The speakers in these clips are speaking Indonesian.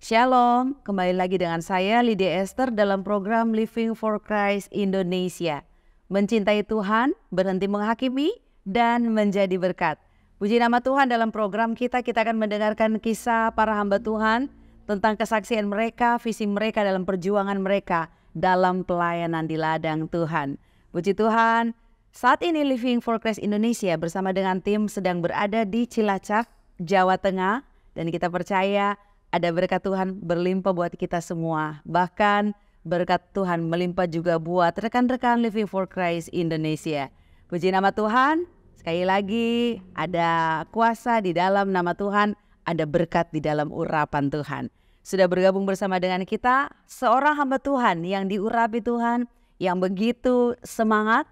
Shalom, kembali lagi dengan saya Lydia Esther dalam program Living for Christ Indonesia. Mencintai Tuhan, berhenti menghakimi, dan menjadi berkat. Puji nama Tuhan, dalam program kita akan mendengarkan kisah para hamba Tuhan tentang kesaksian mereka, visi mereka dalam perjuangan mereka dalam pelayanan di ladang Tuhan. Puji Tuhan, saat ini Living for Christ Indonesia bersama dengan tim sedang berada di Cilacap, Jawa Tengah, dan kita percaya ada berkat Tuhan berlimpah buat kita semua. Bahkan berkat Tuhan melimpah juga buat rekan-rekan Living for Christ Indonesia. Puji nama Tuhan, sekali lagi ada kuasa di dalam nama Tuhan, ada berkat di dalam urapan Tuhan. Sudah bergabung bersama dengan kita seorang hamba Tuhan yang diurapi Tuhan, yang begitu semangat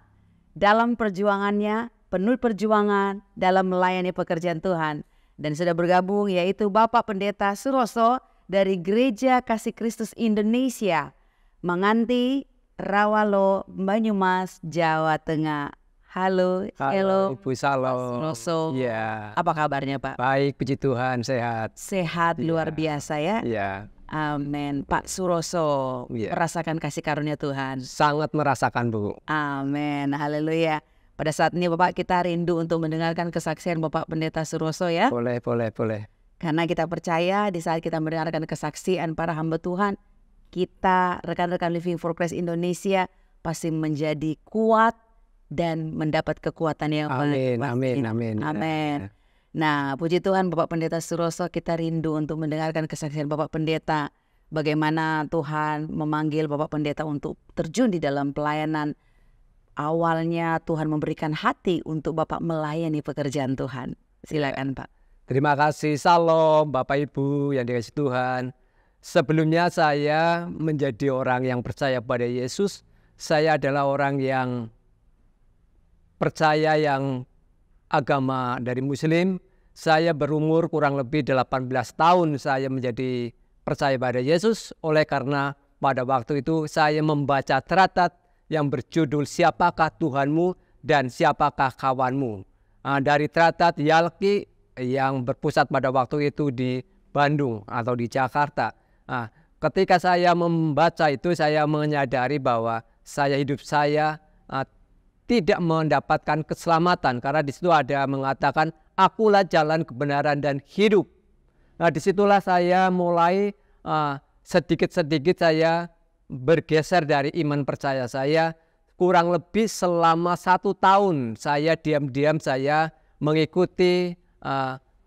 dalam perjuangannya, penuh perjuangan dalam melayani pekerjaan Tuhan. Dan sudah bergabung yaitu Bapak Pendeta Suroso dari Gereja Kasih Kristus Indonesia, Manganti, Rawalo, Banyumas, Jawa Tengah. Halo, Halo Ibu Pak Shalom. Suroso. Ya. Apa kabarnya Pak? Baik, puji Tuhan, sehat. Sehat luar biasa ya. Ya. Amin. Pak Suroso merasakan kasih karunia Tuhan. Sangat merasakan, Bu. Amin. Haleluya. Pada saat ini Bapak, kita rindu untuk mendengarkan kesaksian Bapak Pendeta Suroso ya. Boleh. Karena kita percaya di saat kita mendengarkan kesaksian para hamba Tuhan, kita rekan-rekan Living for Christ Indonesia pasti menjadi kuat dan mendapat kekuatan yang baik. Amin. Nah, puji Tuhan Bapak Pendeta Suroso, kita rindu untuk mendengarkan kesaksian Bapak Pendeta. Bagaimana Tuhan memanggil Bapak Pendeta untuk terjun di dalam pelayanan. Awalnya Tuhan memberikan hati untuk Bapak melayani pekerjaan Tuhan. Silakan Pak. Terima kasih, Shalom Bapak Ibu yang dikasihi Tuhan. Sebelumnya saya menjadi orang yang percaya pada Yesus. Saya adalah orang yang percaya yang agama dari Muslim. Saya berumur kurang lebih 18 tahun saya menjadi percaya pada Yesus. Oleh karena pada waktu itu saya membaca teratat yang berjudul Siapakah Tuhanmu dan Siapakah Kawanmu. Dari teratat Yalki yang berpusat pada waktu itu di Bandung atau di Jakarta. Ketika saya membaca itu, saya menyadari bahwa hidup saya tidak mendapatkan keselamatan. Karena di situ ada mengatakan, akulah jalan kebenaran dan hidup. Disitulah saya mulai sedikit-sedikit saya bergeser dari iman percaya saya. Kurang lebih selama 1 tahun saya diam-diam saya mengikuti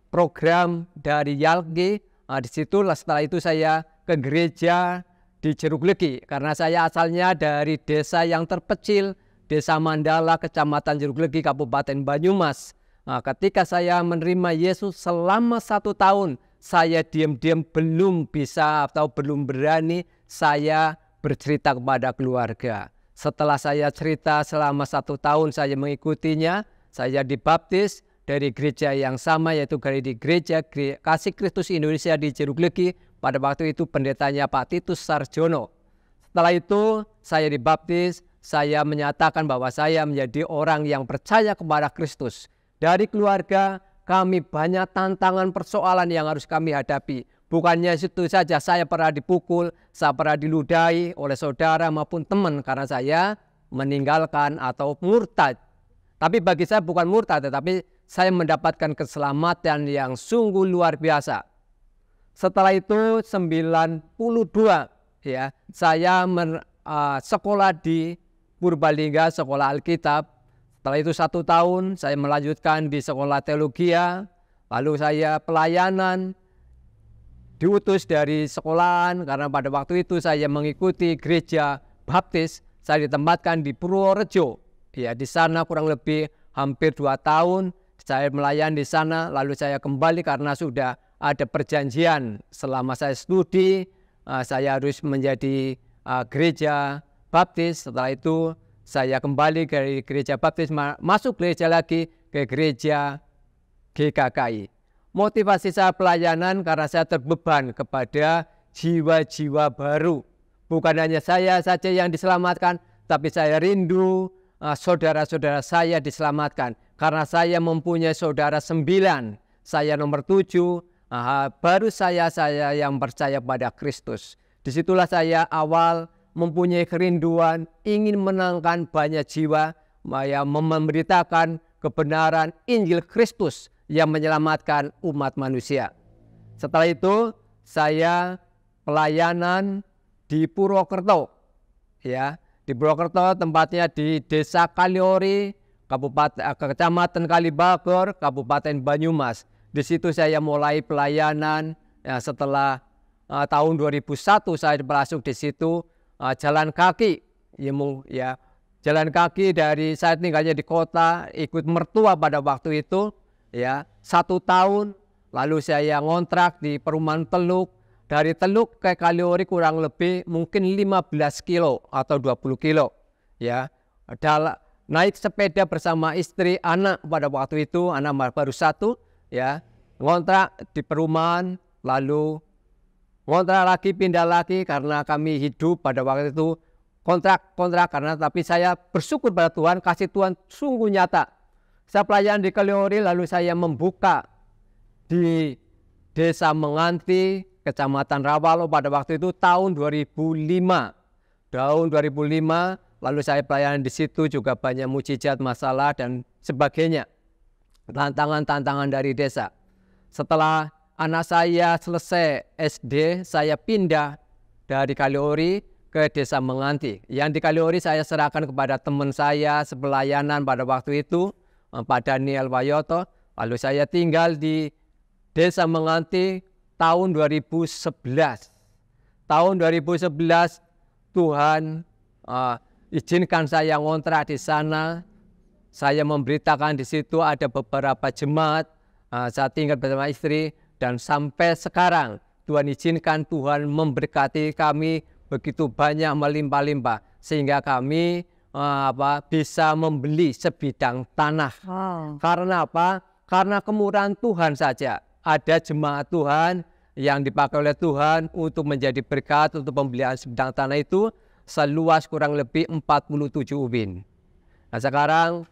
program dari Yalki. Disitulah setelah itu saya ke gereja di Jeruk Legi, karena saya asalnya dari desa yang terpencil, Desa Mandala, Kecamatan Jeruk Legi, Kabupaten Banyumas. Ketika saya menerima Yesus selama 1 tahun, saya diam-diam belum bisa atau belum berani saya bercerita kepada keluarga. Setelah saya cerita selama 1 tahun saya mengikutinya, saya dibaptis dari gereja yang sama, yaitu di Gereja Kasih Kristus Indonesia di Jeruk Legi. Pada waktu itu pendetanya Pak Titus Sarjono. Setelah itu saya dibaptis, saya menyatakan bahwa saya menjadi orang yang percaya kepada Kristus. Dari keluarga kami banyak tantangan persoalan yang harus kami hadapi. Bukannya itu saja, saya pernah dipukul, saya pernah diludahi oleh saudara maupun teman karena saya meninggalkan atau murtad. Tapi bagi saya bukan murtad, tetapi saya mendapatkan keselamatan yang sungguh luar biasa. Setelah itu 92 ya, saya sekolah di Purbalingga, sekolah Alkitab. Setelah itu 1 tahun saya melanjutkan di sekolah teologi, lalu saya pelayanan, diutus dari sekolahan karena pada waktu itu saya mengikuti gereja baptis. Saya ditempatkan di Purworejo. Ya, di sana kurang lebih hampir 2 tahun saya melayani di sana. Lalu saya kembali karena sudah ada perjanjian selama saya studi, saya harus menjadi gereja baptis. Setelah itu saya kembali dari gereja baptis, masuk gereja lagi ke gereja GKKI. Motivasi saya pelayanan karena saya terbeban kepada jiwa-jiwa baru. Bukan hanya saya saja yang diselamatkan, tapi saya rindu saudara-saudara saya diselamatkan. Karena saya mempunyai saudara 9, saya nomor 7, baru saya yang percaya pada Kristus. Disitulah saya awal mempunyai kerinduan ingin menangkan banyak jiwa, memberitakan kebenaran Injil Kristus yang menyelamatkan umat manusia. Setelah itu saya pelayanan di Purwokerto, ya, di Purwokerto, tempatnya di Desa Kaliori, Kecamatan Kalibagor, Kabupaten Banyumas. Di situ saya mulai pelayanan. Ya, setelah tahun 2001 saya masuk di situ, jalan kaki, ya, jalan kaki dari saya tinggalnya di kota, ikut mertua pada waktu itu, ya, 1 tahun. Lalu saya ngontrak di perumahan Teluk. Dari Teluk ke Kaliori kurang lebih mungkin 15 kilo atau 20 kilo. Ya, naik sepeda bersama istri, anak pada waktu itu, anak baru 1, ya, ngontrak di perumahan, lalu ngontrak lagi, pindah lagi, karena kami hidup pada waktu itu kontrak karena, tapi saya bersyukur pada Tuhan, kasih Tuhan sungguh nyata. Saya pelayanan di Kaliori, lalu saya membuka di Desa Menganti, Kecamatan Rawalo pada waktu itu tahun 2005. Tahun 2005, lalu saya pelayanan di situ juga banyak mujizat, masalah dan sebagainya. Tantangan-tantangan dari desa. Setelah anak saya selesai SD, saya pindah dari Kaliori ke Desa Menganti. Yang di Kaliori saya serahkan kepada teman saya sepelayanan pada waktu itu, Pak Daniel Wayoto. Lalu saya tinggal di Desa Menganti tahun 2011. Tahun 2011 Tuhan izinkan saya ngontrak di sana. Saya memberitakan di situ ada beberapa jemaat. Saya tinggal bersama istri dan sampai sekarang Tuhan izinkan, Tuhan memberkati kami begitu banyak, melimpah-limpah, sehingga kami bisa membeli sebidang tanah. Karena apa? Karena kemurahan Tuhan saja. Ada jemaat Tuhan yang dipakai oleh Tuhan untuk menjadi berkat untuk pembelian sebidang tanah itu seluas kurang lebih 47 ubin. Nah sekarang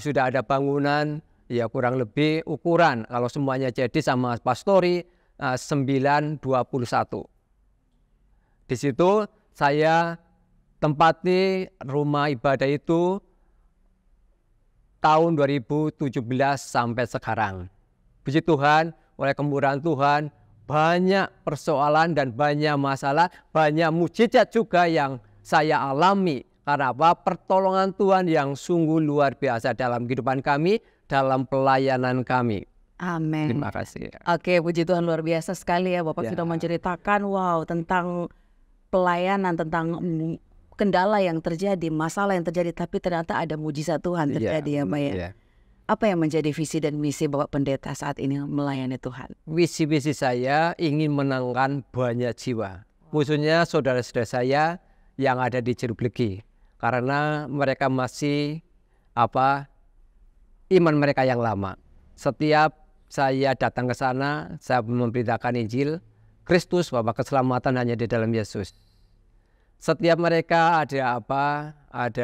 sudah ada bangunan, ya kurang lebih ukuran kalau semuanya jadi sama pastori 921. Di situ saya tempati rumah ibadah itu tahun 2017 sampai sekarang. Puji Tuhan, oleh kemurahan Tuhan, banyak persoalan dan banyak masalah, banyak mujizat juga yang saya alami. Karena apa? Pertolongan Tuhan yang sungguh luar biasa dalam kehidupan kami, dalam pelayanan kami. Amin. Terima kasih. Oke, puji Tuhan, luar biasa sekali ya Bapak sudah menceritakan tentang pelayanan, tentang kendala yang terjadi, masalah yang terjadi, tapi ternyata ada mujizat Tuhan terjadi ya Pak ya. Apa yang menjadi visi dan misi Bapak Pendeta saat ini melayani Tuhan? Visi saya ingin menangkan banyak jiwa, khususnya saudara-saudara saya yang ada di Jeruk Legi, karena mereka masih iman mereka yang lama. Setiap saya datang ke sana, saya memberitakan Injil Kristus bahwa keselamatan hanya di dalam Yesus. Setiap mereka ada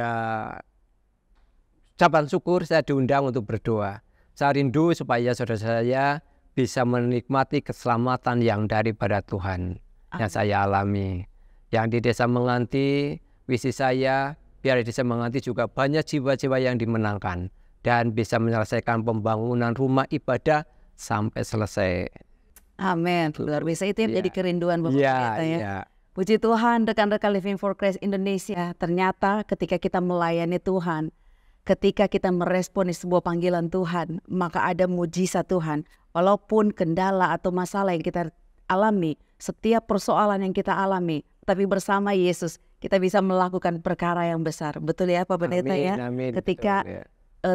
ucapan syukur, saya diundang untuk berdoa. Saya rindu supaya saudara saya bisa menikmati keselamatan yang daripada Tuhan yang saya alami. Yang di Desa Menganti, visi saya biar di Desa Menganti juga banyak jiwa-jiwa yang dimenangkan dan bisa menyelesaikan pembangunan rumah ibadah sampai selesai. Amin. Luar biasa, itu yang jadi kerinduan Bapak Pendeta ya. Puji Tuhan, rekan-rekan Living for Christ Indonesia, ternyata ketika kita melayani Tuhan, ketika kita meresponi sebuah panggilan Tuhan, maka ada mujizat Tuhan. Walaupun kendala atau masalah yang kita alami, setiap persoalan yang kita alami, tapi bersama Yesus kita bisa melakukan perkara yang besar. Betul ya Pak Pendeta ya? Amin, ketika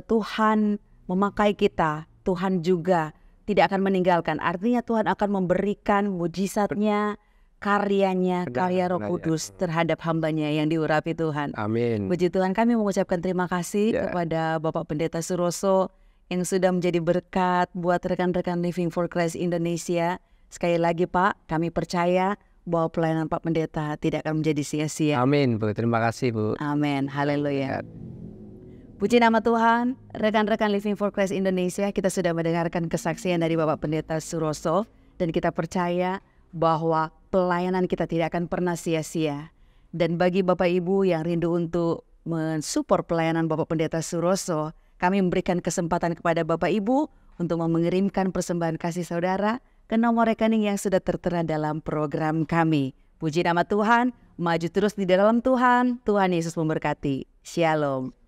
Tuhan memakai kita, Tuhan juga tidak akan meninggalkan. Artinya Tuhan akan memberikan mujizatnya, karyanya, karya Roh Kudus terhadap hambanya yang diurapi Tuhan. Amin. Puji Tuhan, kami mengucapkan terima kasih kepada Bapak Pendeta Suroso yang sudah menjadi berkat buat rekan-rekan Living for Christ Indonesia. Sekali lagi Pak, kami percaya bahwa pelayanan Pak Pendeta tidak akan menjadi sia-sia. Amin Bu, terima kasih Bu. Amin, haleluya. Puji nama Tuhan, rekan-rekan Living for Christ Indonesia, kita sudah mendengarkan kesaksian dari Bapak Pendeta Suroso. dan kita percaya bahwa pelayanan kita tidak akan pernah sia-sia. Dan bagi Bapak Ibu yang rindu untuk mensupport pelayanan Bapak Pendeta Suroso, kami memberikan kesempatan kepada Bapak Ibu untuk mengirimkan persembahan kasih saudara ke nomor rekening yang sudah tertera dalam program kami. Puji nama Tuhan, maju terus di dalam Tuhan. Tuhan Yesus memberkati. Shalom.